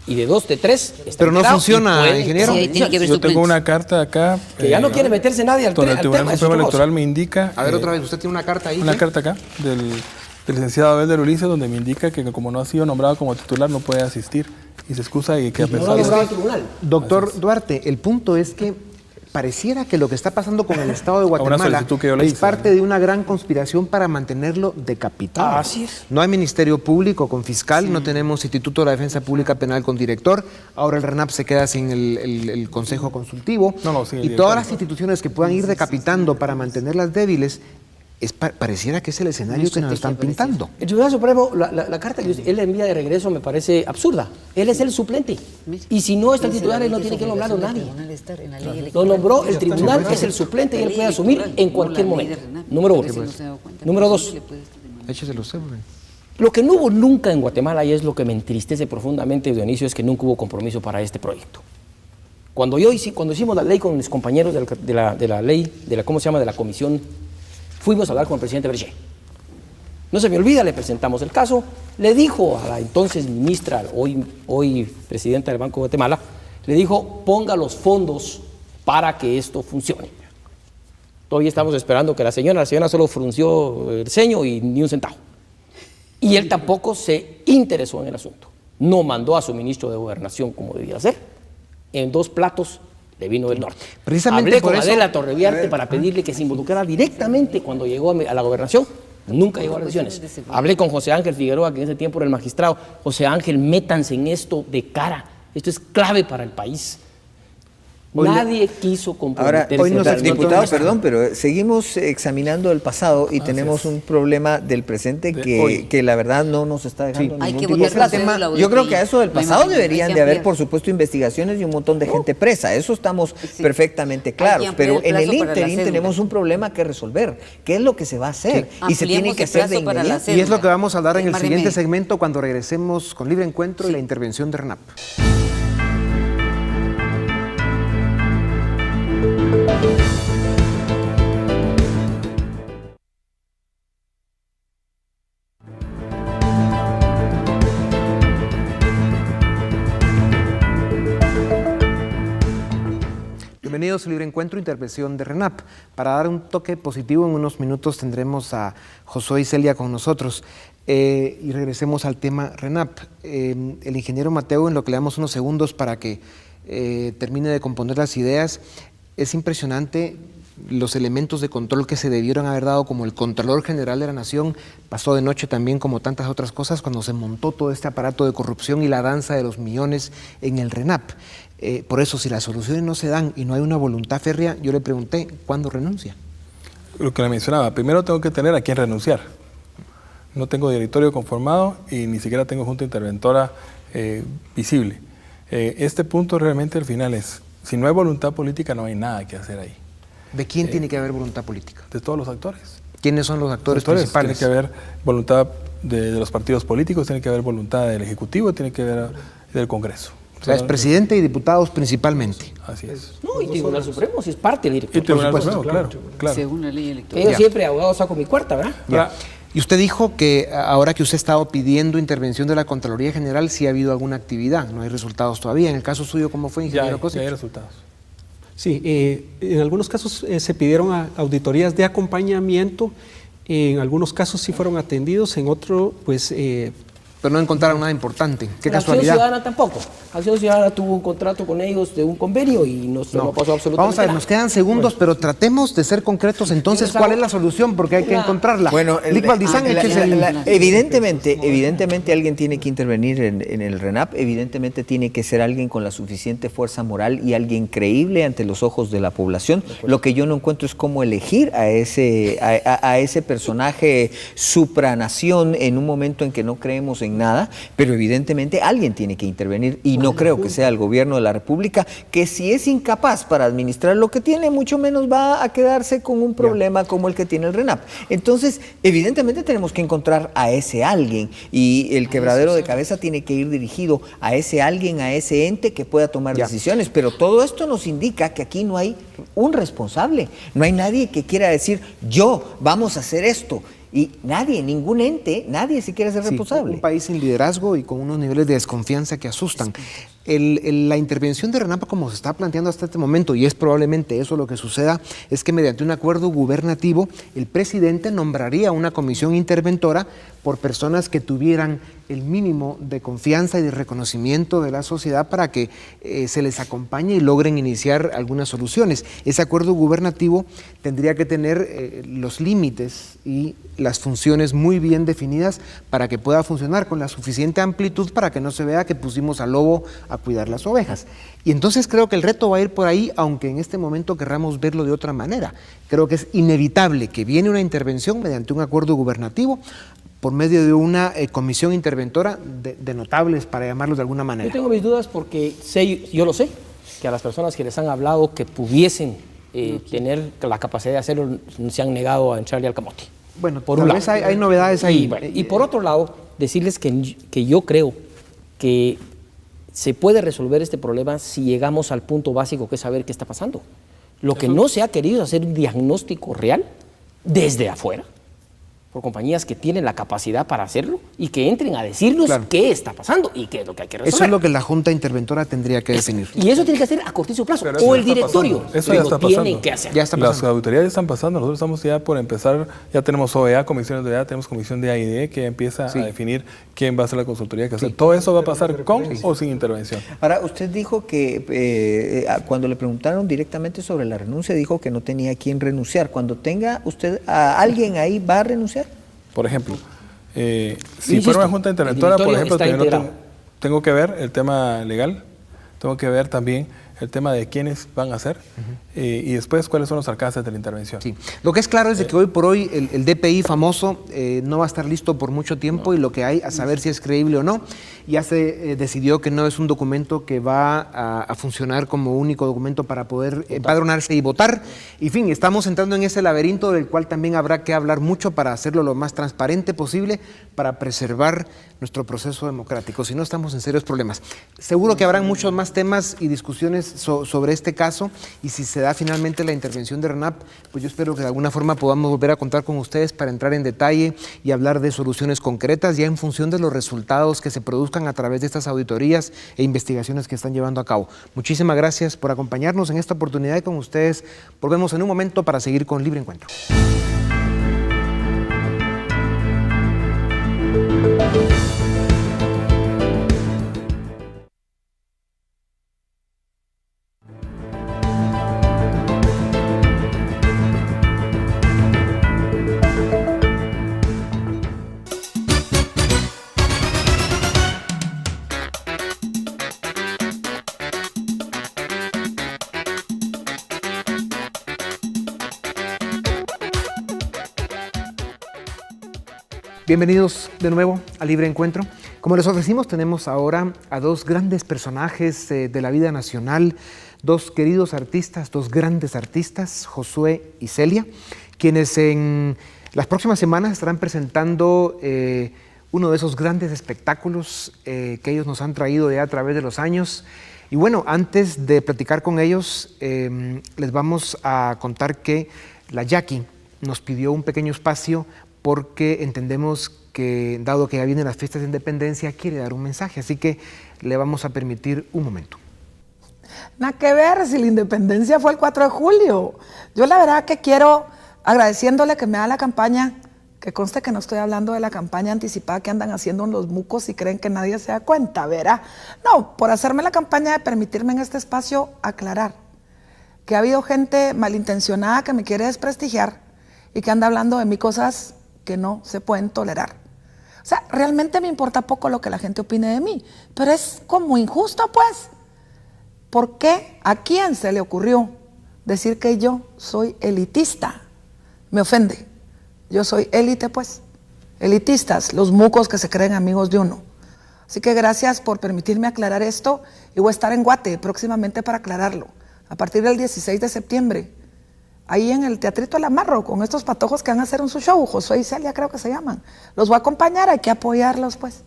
Y de 2 de 3 está pero no funciona, ingeniero. Sí, tiene que haber yo tengo una carta acá. Que ya no quiere meterse nadie al tema. El Tribunal Supremo Electoral me indica. A ver, otra vez, usted tiene una carta ahí. Una carta acá del licenciado Abel de Ulises, donde me indica que como no ha sido nombrado como titular no puede asistir y se excusa y que a No lo ha pesar logrado el de... tribunal. Doctor Duarte, el punto es que pareciera que lo que está pasando con el Estado de Guatemala solicitud que yo le es hice, parte de una gran conspiración para mantenerlo decapitado. Así es. No hay Ministerio Público con fiscal, no tenemos Instituto de la Defensa Pública Penal con director, ahora el RENAP se queda sin el Consejo Consultivo, No, sin el y director. todas las instituciones que puedan ir decapitando para mantenerlas débiles, pareciera que es el escenario que nos están pintando. El Tribunal Supremo, la carta que él envía de regreso me parece absurda. Él es el suplente. Y si no está el titular, él no tiene que nombrarlo nadie. Lo nombró el tribunal, es el suplente y él puede asumir en cualquier momento. Número uno. Número dos. Écheselo usted, porque- Lo que no hubo nunca en Guatemala, y es lo que me entristece profundamente, Dionisio, es que nunca hubo compromiso para este proyecto. Cuando hicimos la ley con mis compañeros de la ley, ¿cómo se llama?, de la comisión, fuimos a hablar con el presidente Berger. No se me olvida, le presentamos el caso, le dijo a la entonces ministra, hoy presidenta del Banco de Guatemala, le dijo, ponga los fondos para que esto funcione. Todavía estamos esperando que la señora solo frunció el ceño y ni un centavo. Y él tampoco se interesó en el asunto. No mandó a su ministro de Gobernación como debía ser. En 2 platos le vino del norte. Precisamente Hablé por con eso- Adela Torreviarte para pedirle que se involucrara directamente cuando llegó a la gobernación. Nunca llegó a las elecciones. Hablé con José Ángel Figueroa, que en ese tiempo era el magistrado. José Ángel, métanse en esto de cara. Esto es clave para el país. Hoy le- Nadie quiso Ahora, comprometerse. hoy nos explicó diputado, esto. perdón, pero seguimos examinando el pasado y tenemos un problema del presente hoy. que la verdad no nos está dejando Hay ningún que tipo votar de la plazo. cédula, Yo creo y que a eso del no hay pasado más remedio, deberían hay de que haber, ampliar. por supuesto, investigaciones y un montón de gente presa. Eso estamos perfectamente Hay que claros. ampliar Pero el en el plazo para la interín cédula. tenemos un problema que resolver. ¿Qué es lo que se va a hacer? Y se tiene Ampliemos que el hacer de plazo para la inmediato. cédula. Y es lo que vamos a hablar en el Más siguiente remedio. segmento cuando regresemos con Libre Encuentro y la intervención de RENAP. Bienvenidos a Libre Encuentro, intervención de RENAP. Para dar un toque positivo, en unos minutos tendremos a Josué y Celia con nosotros. Y regresemos al tema RENAP. El ingeniero Mateo, en lo que le damos unos segundos para que termine de componer las ideas, es impresionante los elementos de control que se debieron haber dado, como el Contralor General de la Nación pasó de noche también, como tantas otras cosas, cuando se montó todo este aparato de corrupción y la danza de los millones en el RENAP. Por eso, si las soluciones no se dan y no hay una voluntad férrea, yo le pregunté, ¿cuándo renuncia? Lo que le mencionaba, primero tengo que tener a quién renunciar. No tengo directorio conformado y ni siquiera tengo junta interventora visible. Este punto realmente al final es, si no hay voluntad política no hay nada que hacer ahí. ¿De quién tiene que haber voluntad política? De todos los actores. ¿Quiénes son los actores principales? Tiene que haber voluntad de los partidos políticos, tiene que haber voluntad del Ejecutivo, tiene que haber del Congreso. O sea, es presidente y diputados principalmente. Así es. No, y Tribunal Supremo, si es parte del Y director. Tribunal supuesto, Supremo, claro. Según la ley electoral. Yo Ya. siempre, abogado, saco mi cuarta, ¿verdad? Ya. Y usted dijo que ahora que usted ha estado pidiendo intervención de la Contraloría General, sí ha habido alguna actividad, no hay resultados todavía. En el caso suyo, ¿cómo fue, ingeniero Ya Cosich? hay resultados. Sí, en algunos casos se pidieron auditorías de acompañamiento, en algunos casos sí fueron atendidos, en otros pues Pero no encontraron nada importante. Qué La Acción casualidad. Ciudadana tampoco. Acción Ciudadana tuvo un contrato con ellos de un convenio y no pasó absolutamente Vamos a ver, nada. nos quedan segundos, pero tratemos de ser concretos entonces. Yo les ¿Cuál hago es la solución? Porque hay que una- encontrarla. Bueno, Lic Valdizán, échese el- evidentemente alguien tiene que intervenir en el RENAP, evidentemente tiene que ser alguien con la suficiente fuerza moral y alguien creíble ante los ojos de la población. Lo que yo no encuentro es cómo elegir a ese personaje supranación en un momento en que no creemos en nada, pero evidentemente alguien tiene que intervenir y no creo que sea el gobierno de la República, que si es incapaz para administrar lo que tiene, mucho menos va a quedarse con un problema como el que tiene el RENAP. Entonces, evidentemente tenemos que encontrar a ese alguien y el quebradero de cabeza tiene que ir dirigido a ese alguien, a ese ente que pueda tomar decisiones, pero todo esto nos indica que aquí no hay un responsable, no hay nadie que quiera decir, vamos a hacer esto. Y nadie, ningún ente, nadie se quiere hacer Sí, responsable. un país sin liderazgo y con unos niveles de desconfianza que asustan. La intervención de RENAP, como se está planteando hasta este momento, y es probablemente eso lo que suceda, es que mediante un acuerdo gubernativo el presidente nombraría una comisión interventora por personas que tuvieran el mínimo de confianza y de reconocimiento de la sociedad para que se les acompañe y logren iniciar algunas soluciones. Ese acuerdo gubernativo tendría que tener los límites y las funciones muy bien definidas para que pueda funcionar con la suficiente amplitud para que no se vea que pusimos al lobo a cuidar las ovejas. Y entonces creo que el reto va a ir por ahí, aunque en este momento querramos verlo de otra manera. Creo que es inevitable que viene una intervención mediante un acuerdo gubernativo por medio de una comisión interventora de notables, para llamarlos de alguna manera. Yo tengo mis dudas porque yo lo sé, que a las personas que les han hablado que pudiesen tener la capacidad de hacerlo, se han negado a entrarle al camote. Bueno, tal vez hay novedades ahí. Y por otro lado, decirles que yo creo que se puede resolver este problema si llegamos al punto básico, que es saber qué está pasando. Lo que no se ha querido es hacer un diagnóstico real desde afuera, por compañías que tienen la capacidad para hacerlo y que entren a decirnos qué está pasando y qué es lo que hay que resolver. Eso es lo que la Junta Interventora tendría que definir. Y eso tiene que hacer a cortísimo plazo. O el directorio. Eso ya está pasando. Tiene que hacer. Ya está pasando. Las auditorías ya están pasando. Nosotros estamos ya por empezar. Ya tenemos OEA, comisiones de OEA, tenemos comisión de AID que empieza a definir quién va a hacer la consultoría que hacer. Todo eso va a pasar con o sin intervención. Ahora, usted dijo que cuando le preguntaron directamente sobre la renuncia, dijo que no tenía a quién renunciar. Cuando tenga usted a alguien ahí, ¿va a renunciar? Por ejemplo, si fuera una junta interventora, por ejemplo, tengo que ver el tema legal, tengo que ver también el tema de quiénes van a hacer y después cuáles son los alcances de la intervención. Sí. Lo que es claro es de que hoy por hoy el DPI famoso no va a estar listo por mucho tiempo y lo que hay a saber si es creíble o no. Ya se decidió que no es un documento que va a funcionar como único documento para poder empadronarse y votar. Y fin, estamos entrando en ese laberinto del cual también habrá que hablar mucho para hacerlo lo más transparente posible, para preservar nuestro proceso democrático. Si no, estamos en serios problemas. Seguro que habrán muchos más temas y discusiones sobre este caso, y si se da finalmente la intervención de RENAP, pues yo espero que de alguna forma podamos volver a contar con ustedes para entrar en detalle y hablar de soluciones concretas ya en función de los resultados que se produzcan a través de estas auditorías e investigaciones que están llevando a cabo. Muchísimas gracias por acompañarnos en esta oportunidad y con ustedes volvemos en un momento para seguir con Libre Encuentro. Bienvenidos de nuevo a Libre Encuentro. Como les ofrecimos, tenemos ahora a dos grandes personajes de la vida nacional, dos queridos artistas, dos grandes artistas, Josué y Celia, quienes en las próximas semanas estarán presentando uno de esos grandes espectáculos que ellos nos han traído ya a través de los años. Y bueno, antes de platicar con ellos, les vamos a contar que la Jackie nos pidió un pequeño espacio porque entendemos que, dado que ya vienen las fiestas de independencia, quiere dar un mensaje, así que le vamos a permitir un momento. Nada que ver si la independencia fue el 4 de julio. Yo la verdad que quiero, agradeciéndole que me da la campaña, que conste que no estoy hablando de la campaña anticipada que andan haciendo los mucos y creen que nadie se da cuenta, ¿verdad? No, por hacerme la campaña de permitirme en este espacio aclarar que ha habido gente malintencionada que me quiere desprestigiar y que anda hablando de mí cosas que no se pueden tolerar. O sea, realmente me importa poco lo que la gente opine de mí, pero es como injusto, pues. ¿Por qué a quién se le ocurrió decir que yo soy elitista? Me ofende. Yo soy élite, pues. Elitistas, los mucos que se creen amigos de uno. Así que gracias por permitirme aclarar esto y voy a estar en Guate próximamente para aclararlo. A partir del 16 de septiembre. Ahí en el Teatrito El Amarro, con estos patojos que van a hacer en su show, Josué y Celia creo que se llaman. Los voy a acompañar, hay que apoyarlos, pues.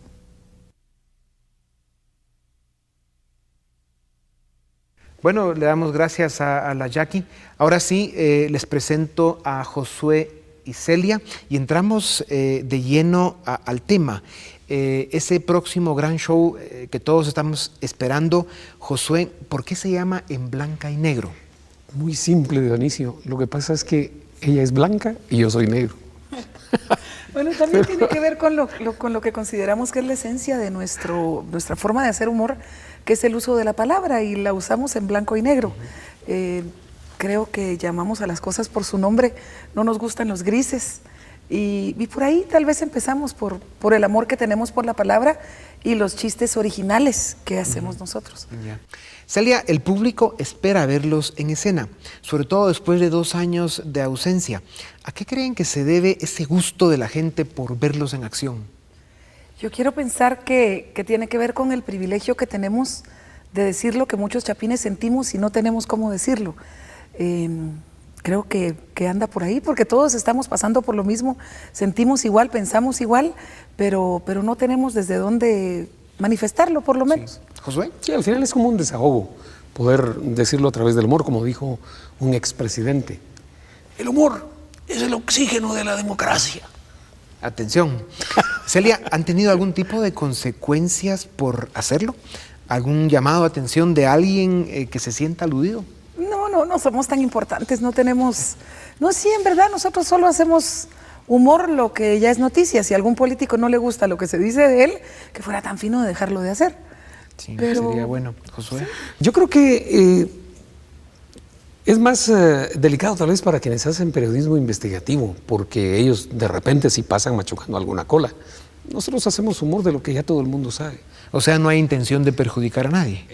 Bueno, le damos gracias a la Jackie. Ahora sí, les presento a Josué y Celia y entramos de lleno al tema. ese próximo gran show que todos estamos esperando. Josué, ¿por qué se llama En Blanca y Negro? Muy simple, Dionisio. Lo que pasa es que ella es blanca y yo soy negro. Bueno, también tiene que ver con lo que consideramos que es la esencia de nuestra forma de hacer humor, que es el uso de la palabra, y la usamos en blanco y negro. Creo que llamamos a las cosas por su nombre, no nos gustan los grises. Y por ahí tal vez empezamos por el amor que tenemos por la palabra y los chistes originales que hacemos nosotros. Ya. Celia, el público espera verlos en escena, sobre todo después de 2 años de ausencia. ¿A qué creen que se debe ese gusto de la gente por verlos en acción? Yo quiero pensar que tiene que ver con el privilegio que tenemos de decir lo que muchos chapines sentimos y no tenemos cómo decirlo. Creo que anda por ahí, porque todos estamos pasando por lo mismo, sentimos igual, pensamos igual, pero no tenemos desde dónde manifestarlo, por lo menos. Sí. ¿Josué? Sí, al final es como un desahogo, poder decirlo a través del humor, como dijo un expresidente. El humor es el oxígeno de la democracia. Atención. Celia, ¿han tenido algún tipo de consecuencias por hacerlo? ¿Algún llamado de atención de alguien que se sienta aludido? No somos tan importantes, no tenemos... No, sí, en verdad, nosotros solo hacemos humor, lo que ya es noticia. Si a algún político no le gusta lo que se dice de él, que fuera tan fino de dejarlo de hacer. Sí, pero sería bueno. Josué. Yo creo que es más delicado tal vez para quienes hacen periodismo investigativo, porque ellos de repente sí pasan machucando alguna cola. Nosotros hacemos humor de lo que ya todo el mundo sabe. O sea, no hay intención de perjudicar a nadie.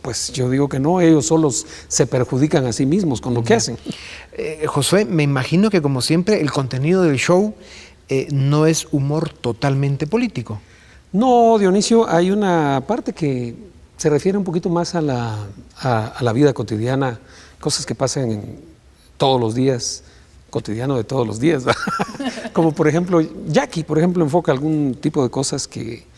Pues yo digo que no, ellos solos se perjudican a sí mismos con lo que hacen. Josué, me imagino que como siempre el contenido del show no es humor totalmente político. No, Dionisio, hay una parte que se refiere un poquito más a la vida cotidiana, cosas que pasan todos los días, cotidiano de todos los días. Como por ejemplo, Jackie, por ejemplo, enfoca algún tipo de cosas que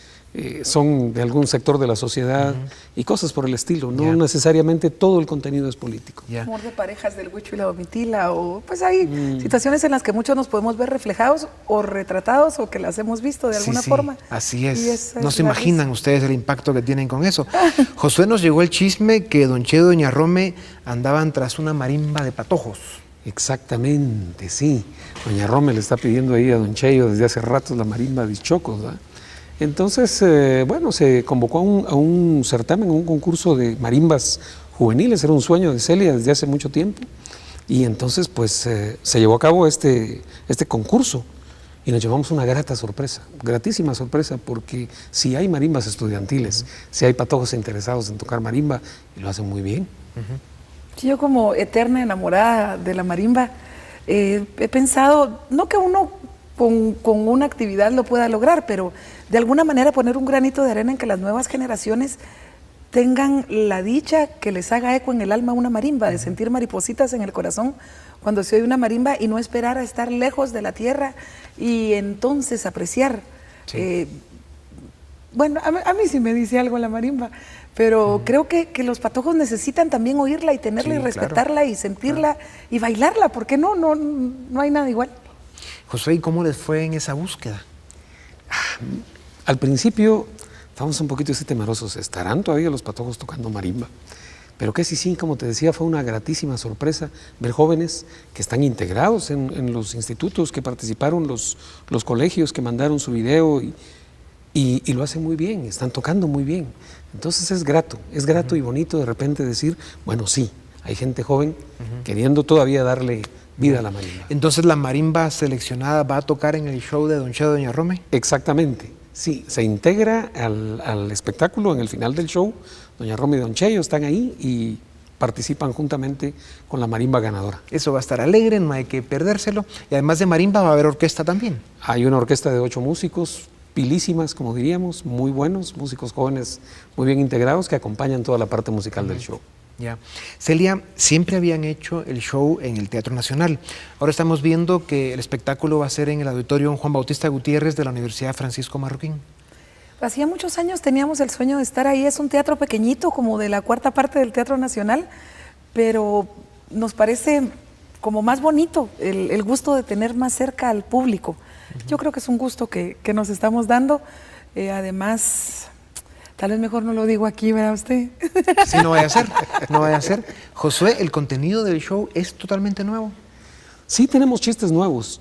son de algún sector de la sociedad y cosas por el estilo. No necesariamente todo el contenido es político. Humor de parejas del Huicho y la Domitila, o pues hay situaciones en las que muchos nos podemos ver reflejados o retratados o que las hemos visto de alguna forma. Así es. No se imaginan ustedes el impacto que tienen con eso. Josué, nos llegó el chisme que Don Chedo y Doña Rome andaban tras una marimba de patojos. Exactamente, sí. Doña Rome le está pidiendo ahí a Don Cheyo desde hace rato la marimba de Chocos, ¿verdad? Entonces, bueno, se convocó a un certamen, un concurso de marimbas juveniles, era un sueño de Celia desde hace mucho tiempo, y entonces pues se llevó a cabo este concurso y nos llevamos una grata sorpresa, gratísima sorpresa, porque si hay marimbas estudiantiles, si hay patojos interesados en tocar marimba, y lo hacen muy bien. Yo como eterna enamorada de la marimba, he pensado, no que uno con una actividad lo pueda lograr, pero de alguna manera poner un granito de arena en que las nuevas generaciones tengan la dicha que les haga eco en el alma una marimba, de sentir maripositas en el corazón cuando se oye una marimba y no esperar a estar lejos de la tierra y entonces apreciar. Sí. Bueno, a mí sí me dice algo la marimba, pero creo que los patojos necesitan también oírla y tenerla y respetarla y sentirla y bailarla, porque no hay nada igual. Josué, ¿y cómo les fue en esa búsqueda? Al principio estábamos un poquito temerosos, ¿estarán todavía los patojos tocando marimba? Pero que sí, como te decía, fue una gratísima sorpresa ver jóvenes que están integrados en los institutos, que participaron, los colegios que mandaron su video y lo hacen muy bien, están tocando muy bien. Entonces es grato y bonito de repente decir, bueno, sí, hay gente joven queriendo todavía darle vida a la marimba. Entonces la marimba seleccionada va a tocar en el show de Don Chedo y Doña Rome. Exactamente, sí, se integra al espectáculo en el final del show. Doña Rome y Don Cheyo están ahí y participan juntamente con la marimba ganadora. Eso va a estar alegre, no hay que perdérselo. Y además de marimba va a haber orquesta también. Hay una orquesta de 8 músicos, pilísimas, como diríamos, muy buenos, músicos jóvenes muy bien integrados que acompañan toda la parte musical del show. Ya. Celia, siempre habían hecho el show en el Teatro Nacional. Ahora estamos viendo que el espectáculo va a ser en el Auditorio Juan Bautista Gutiérrez de la Universidad Francisco Marroquín. Hacía muchos años teníamos el sueño de estar ahí. Es un teatro pequeñito, como de la 4ª parte del Teatro Nacional, pero nos parece como más bonito el gusto de tener más cerca al público. Yo creo que es un gusto que nos estamos dando. Además, tal vez mejor no lo digo aquí, ¿verdad usted? Sí, no vaya a ser, no vaya a ser. Josué, ¿el contenido del show es totalmente nuevo? Sí, tenemos chistes nuevos,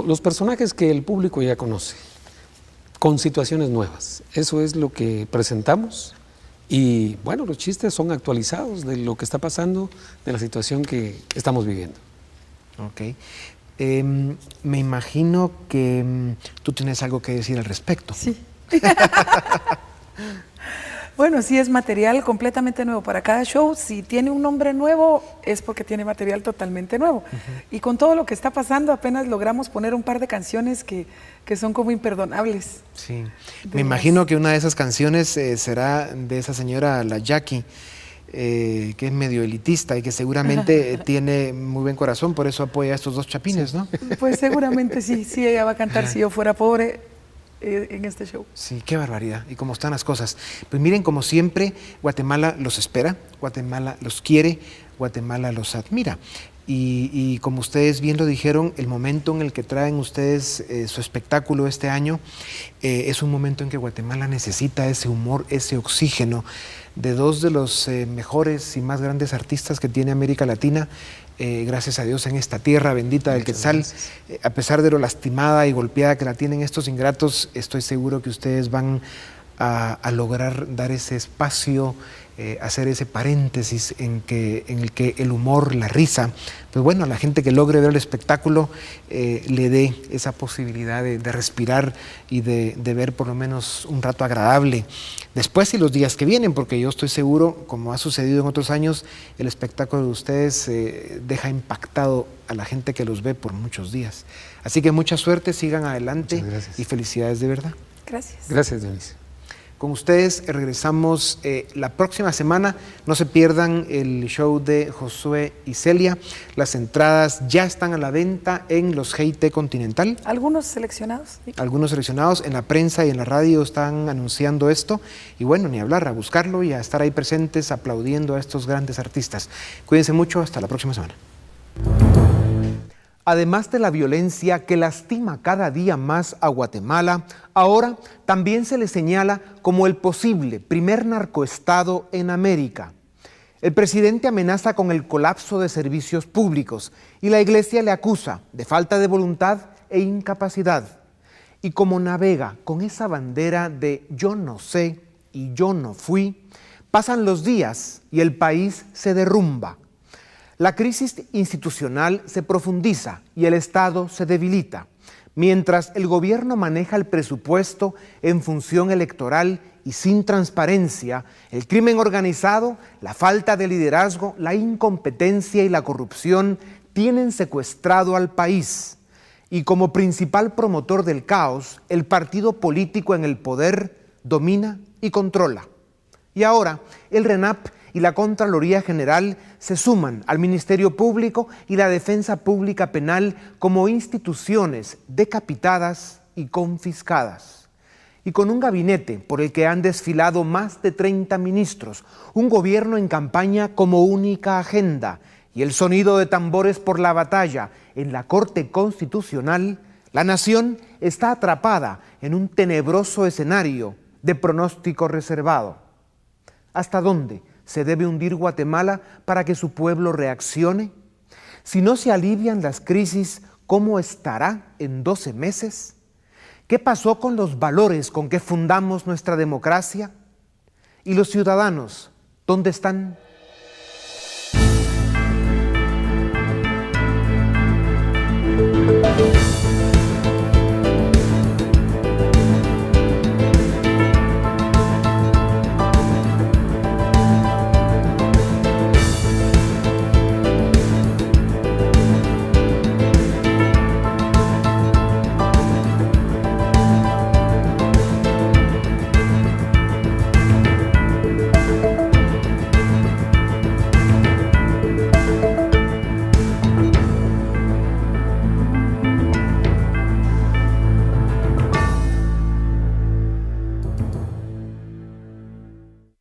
los personajes que el público ya conoce, con situaciones nuevas. Eso es lo que presentamos. Y bueno, los chistes son actualizados de lo que está pasando, de la situación que estamos viviendo. Ok. Me imagino que tú tienes algo que decir al respecto. Sí. Bueno, sí, es material completamente nuevo. Para cada show, si tiene un nombre nuevo, es porque tiene material totalmente nuevo. Y con todo lo que está pasando, apenas logramos poner un par de canciones que son como imperdonables. Sí. Me imagino que una de esas canciones será de esa señora, la Jackie, que es medio elitista y que seguramente tiene muy buen corazón, por eso apoya a estos dos chapines, ¿no? Pues seguramente sí, ella va a cantar Si yo fuera pobre en este show. Sí, qué barbaridad. Y cómo están las cosas. Pues miren, como siempre, Guatemala los espera, Guatemala los quiere, Guatemala los admira. Y como ustedes bien lo dijeron, el momento en el que traen ustedes su espectáculo este año es un momento en que Guatemala necesita ese humor, ese oxígeno de dos de los mejores y más grandes artistas que tiene América Latina, gracias a Dios, en esta tierra bendita del Quetzal. A pesar de lo lastimada y golpeada que la tienen estos ingratos, estoy seguro que ustedes van a lograr dar ese espacio, hacer ese paréntesis en el que el humor, la risa, pues bueno, a la gente que logre ver el espectáculo le dé esa posibilidad de respirar y de ver por lo menos un rato agradable. Después y los días que vienen, porque yo estoy seguro, como ha sucedido en otros años, el espectáculo de ustedes deja impactado a la gente que los ve por muchos días. Así que mucha suerte, sigan adelante y felicidades de verdad. Gracias. Gracias, Dionisio. Con ustedes regresamos la próxima semana. No se pierdan el show de Josué y Celia. Las entradas ya están a la venta en los GIT Continental. ¿Algunos seleccionados? Sí. Algunos seleccionados en la prensa y en la radio están anunciando esto. Y bueno, ni hablar, a buscarlo y a estar ahí presentes aplaudiendo a estos grandes artistas. Cuídense mucho, hasta la próxima semana. Además de la violencia que lastima cada día más a Guatemala, ahora también se le señala como el posible primer narcoestado en América. El presidente amenaza con el colapso de servicios públicos y la iglesia le acusa de falta de voluntad e incapacidad. Y como navega con esa bandera de yo no sé y yo no fui, pasan los días y el país se derrumba. La crisis institucional se profundiza y el Estado se debilita, mientras el gobierno maneja el presupuesto en función electoral y sin transparencia. El crimen organizado, la falta de liderazgo, la incompetencia y la corrupción tienen secuestrado al país. Y como principal promotor del caos, el partido político en el poder domina y controla. Y ahora, el RENAP y la Contraloría General se suman al Ministerio Público y la Defensa Pública Penal como instituciones decapitadas y confiscadas. Y con un gabinete por el que han desfilado más de 30 ministros, un gobierno en campaña como única agenda y el sonido de tambores por la batalla en la Corte Constitucional, la nación está atrapada en un tenebroso escenario de pronóstico reservado. ¿Hasta dónde se debe hundir Guatemala para que su pueblo reaccione? Si no se alivian las crisis, ¿cómo estará en 12 meses? ¿Qué pasó con los valores con que fundamos nuestra democracia? ¿Y los ciudadanos, dónde están?